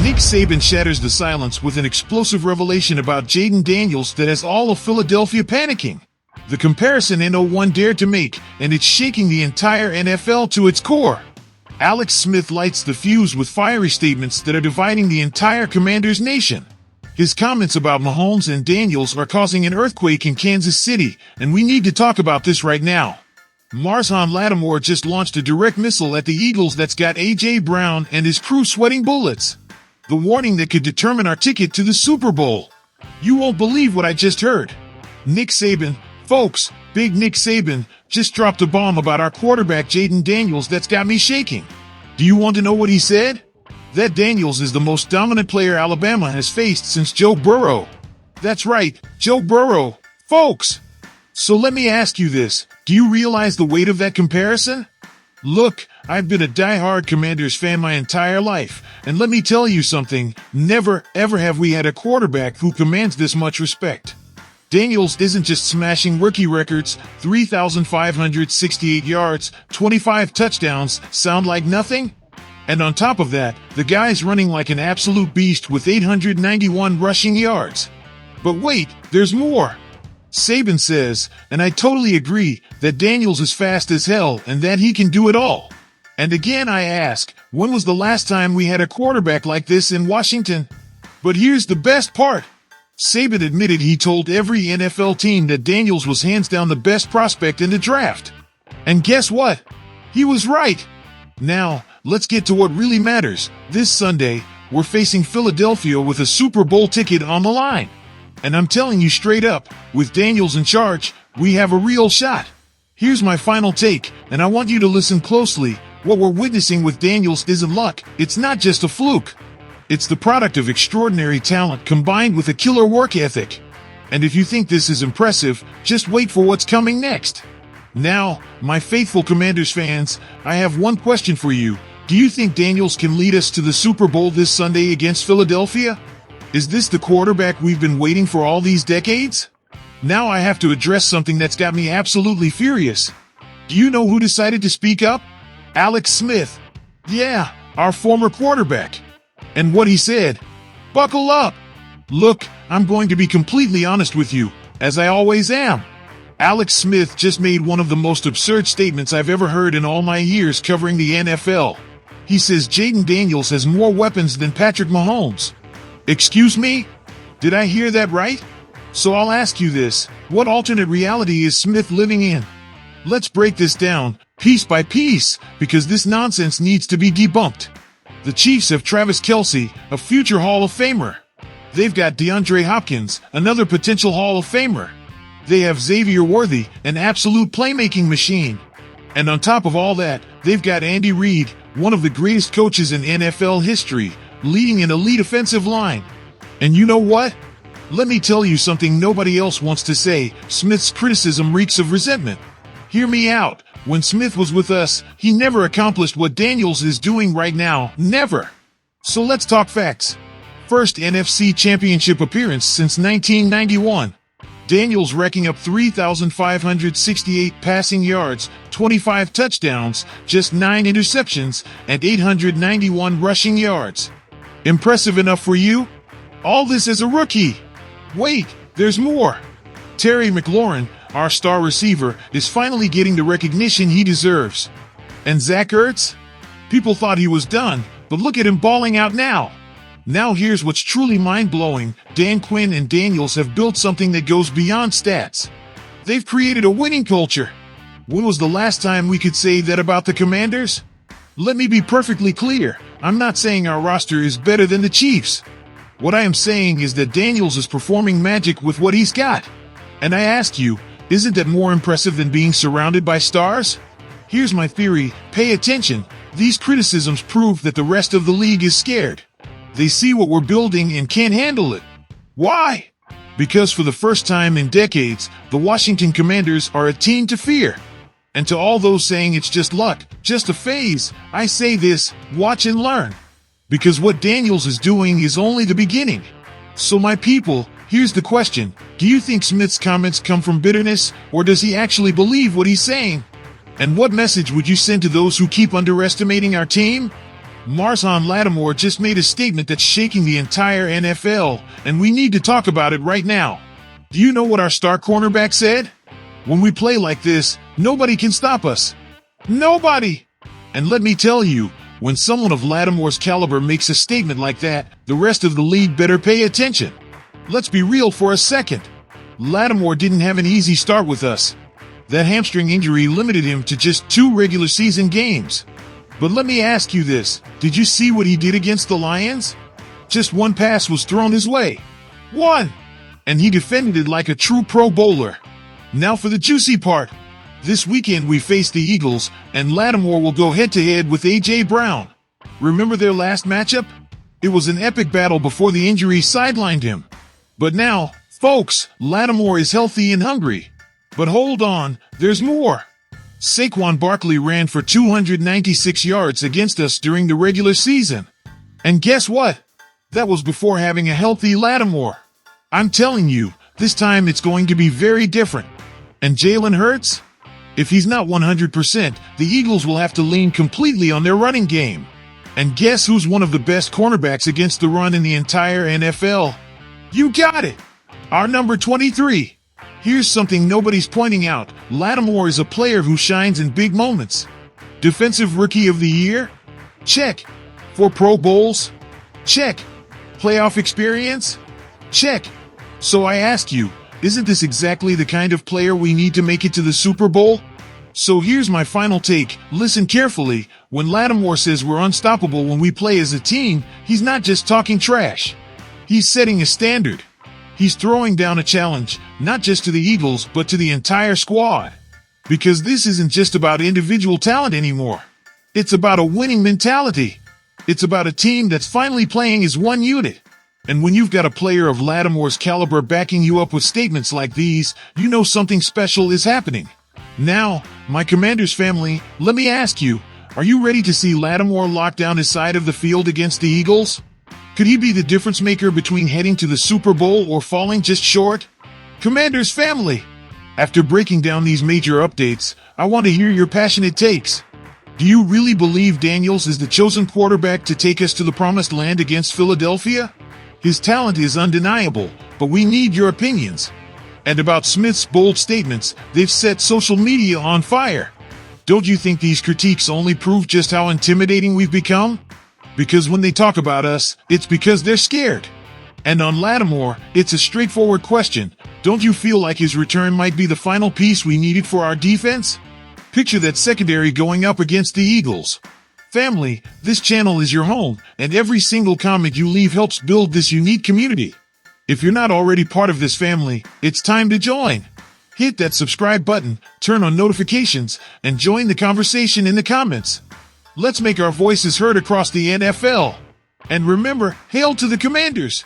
Nick Saban shatters the silence with an explosive revelation about Jaden Daniels that has all of Philadelphia panicking. The comparison no one dared to make, and it's shaking the entire NFL to its core. Alex Smith lights the fuse with fiery statements that are dividing the entire Commanders nation. His comments about Mahomes and Daniels are causing an earthquake in Kansas City, and we need to talk about this right now. Lattimore just launched a direct missile at the Eagles that's got A.J. Brown and his crew sweating bullets. The warning that could determine our ticket to the Super Bowl. You won't believe what I just heard. Nick Saban, folks, big Nick Saban, just dropped a bomb about our quarterback Jaden Daniels that's got me shaking. Do you want to know what he said? That Daniels is the most dominant player Alabama has faced since Joe Burrow. That's right, Joe Burrow, folks. So let me ask you this, do you realize the weight of that comparison? Look, I've been a die-hard Commanders fan my entire life, and let me tell you something, never ever have we had a quarterback who commands this much respect. Daniels isn't just smashing rookie records, 3,568 yards, 25 touchdowns, sound like nothing? And on top of that, the guy's running like an absolute beast with 891 rushing yards. But wait, there's more. Saban says, and I totally agree, that Daniels is fast as hell and that he can do it all. And again I ask, when was the last time we had a quarterback like this in Washington? But here's the best part. Saban admitted he told every NFL team that Daniels was hands down the best prospect in the draft. And guess what? He was right. Now, let's get to what really matters. This Sunday, we're facing Philadelphia with a Super Bowl ticket on the line. And I'm telling you straight up, with Daniels in charge, we have a real shot. Here's my final take, and I want you to listen closely. What we're witnessing with Daniels isn't luck. It's not just a fluke. It's the product of extraordinary talent combined with a killer work ethic. And if you think this is impressive, just wait for what's coming next. Now, my faithful Commanders fans, I have one question for you. Do you think Daniels can lead us to the Super Bowl this Sunday against Philadelphia? Is this the quarterback we've been waiting for all these decades? Now I have to address something that's got me absolutely furious. Do you know who decided to speak up? Alex Smith. Yeah, our former quarterback. And what he said. Buckle up. Look, I'm going to be completely honest with you, as I always am. Alex Smith just made one of the most absurd statements I've ever heard in all my years covering the NFL. He says Jaden Daniels has more weapons than Patrick Mahomes. Excuse me? Did I hear that right? So I'll ask you this, what alternate reality is Smith living in? Let's break this down, piece by piece, because this nonsense needs to be debunked. The Chiefs have Travis Kelce, a future Hall of Famer. They've got DeAndre Hopkins, another potential Hall of Famer. They have Xavier Worthy, an absolute playmaking machine. And on top of all that, they've got Andy Reid, one of the greatest coaches in NFL history, leading an elite offensive line. And you know what? Let me tell you something nobody else wants to say. Smith's criticism reeks of resentment. Hear me out. When Smith was with us, he never accomplished what Daniels is doing right now. Never. So let's talk facts. First NFC Championship appearance since 1991. Daniels racking up 3,568 passing yards, 25 touchdowns, just 9 interceptions, and 891 rushing yards. Impressive enough for you? All this as a rookie. Wait, there's more. Terry McLaurin, our star receiver, is finally getting the recognition he deserves. And Zach Ertz? People thought he was done, but look at him balling out now. Now here's what's truly mind-blowing. Dan Quinn and Daniels have built something that goes beyond stats. They've created a winning culture. When was the last time we could say that about the Commanders? Let me be perfectly clear. I'm not saying our roster is better than the Chiefs. What I am saying is that Daniels is performing magic with what he's got. And I ask you, isn't that more impressive than being surrounded by stars? Here's my theory. Pay attention. These criticisms prove that the rest of the league is scared. They see what we're building and can't handle it. Why? Because for the first time in decades, the Washington Commanders are a team to fear. And to all those saying it's just luck, just a phase, I say this, watch and learn. Because what Daniels is doing is only the beginning. So my people, here's the question. Do you think Smith's comments come from bitterness, or does he actually believe what he's saying? And what message would you send to those who keep underestimating our team? Marson Lattimore just made a statement that's shaking the entire NFL, and we need to talk about it right now. Do you know what our star cornerback said? When we play like this, nobody can stop us. Nobody! And let me tell you, when someone of Lattimore's caliber makes a statement like that, the rest of the league better pay attention. Let's be real for a second. Lattimore didn't have an easy start with us. That hamstring injury limited him to just 2 regular season games. But let me ask you this, did you see what he did against the Lions? Just 1 pass was thrown his way. 1! And he defended it like a true Pro Bowler. Now for the juicy part. This weekend we face the Eagles, and Lattimore will go head-to-head with A.J. Brown. Remember their last matchup? It was an epic battle before the injury sidelined him. But now, folks, Lattimore is healthy and hungry. But hold on, there's more. Saquon Barkley ran for 296 yards against us during the regular season. And guess what? That was before having a healthy Lattimore. I'm telling you, this time it's going to be very different. And Jalen Hurts? If he's not 100%, the Eagles will have to lean completely on their running game. And guess who's one of the best cornerbacks against the run in the entire NFL? You got it! Our number 23. Here's something nobody's pointing out. Lattimore is a player who shines in big moments. Defensive Rookie of the Year? Check. 4 Pro Bowls? Check. Playoff experience? Check. So I ask you, isn't this exactly the kind of player we need to make it to the Super Bowl? So here's my final take. Listen carefully. When Lattimore says we're unstoppable when we play as a team, he's not just talking trash. He's setting a standard. He's throwing down a challenge, not just to the Eagles, but to the entire squad. Because this isn't just about individual talent anymore. It's about a winning mentality. It's about a team that's finally playing as one unit. And when you've got a player of Lattimore's caliber backing you up with statements like these, you know something special is happening. Now, my Commanders family, let me ask you, are you ready to see Lattimore lock down his side of the field against the Eagles? Could he be the difference maker between heading to the Super Bowl or falling just short? Commanders family, after breaking down these major updates, I want to hear your passionate takes. Do you really believe Daniels is the chosen quarterback to take us to the promised land against Philadelphia? His talent is undeniable, but we need your opinions. And about Smith's bold statements, they've set social media on fire. Don't you think these critiques only prove just how intimidating we've become? Because when they talk about us, it's because they're scared. And on Lattimore, it's a straightforward question. Don't you feel like his return might be the final piece we needed for our defense? Picture that secondary going up against the Eagles. Family, this channel is your home, and every single comment you leave helps build this unique community. If you're not already part of this family, it's time to join. Hit that subscribe button, turn on notifications, and join the conversation in the comments. Let's make our voices heard across the NFL. And remember, hail to the Commanders!